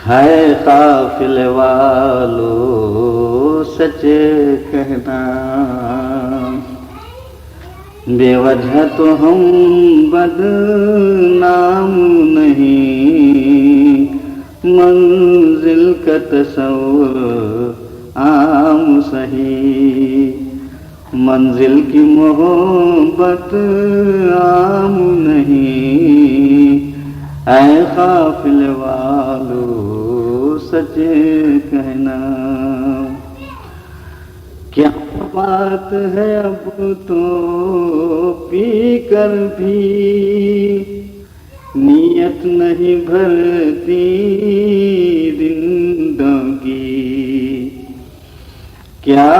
ہے قافل والو سچے کہنا، بے وجہ تو ہم بدنام نہیں، منزل کا تصور عام صحیح، منزل کی محبت عام نہیں، اے قافل والو سچے کہنا۔ کیا بات ہے اب تو پی کر بھی نیت نہیں بھرتی رندوں کی، کیا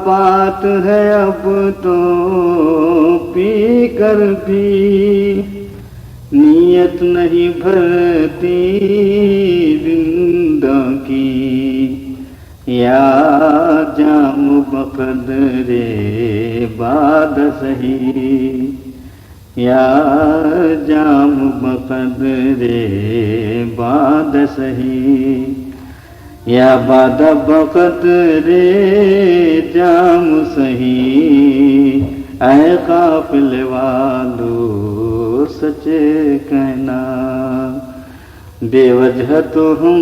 بات ہے اب تو پی کر بھی نیت نہیں بھرتی رندوں کی، یا جام بقدر باد صحیح، یا جام بقدر باد صحیح، یا باد بقدر جام صحیح، اے قافل والو سچے کہنا، بے وجہ تو ہم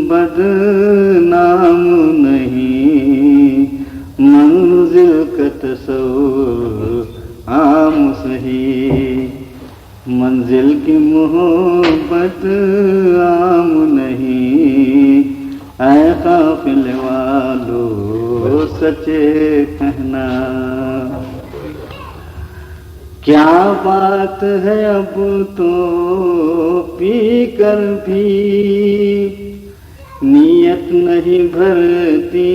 بدنام نہیں، منزل کا تصور عام صحیح، منزل کی محبت عام نہیں، اے قافل والو سچے کہنا۔ کیا بات ہے اب تو پی کر بھی نیت نہیں بھرتی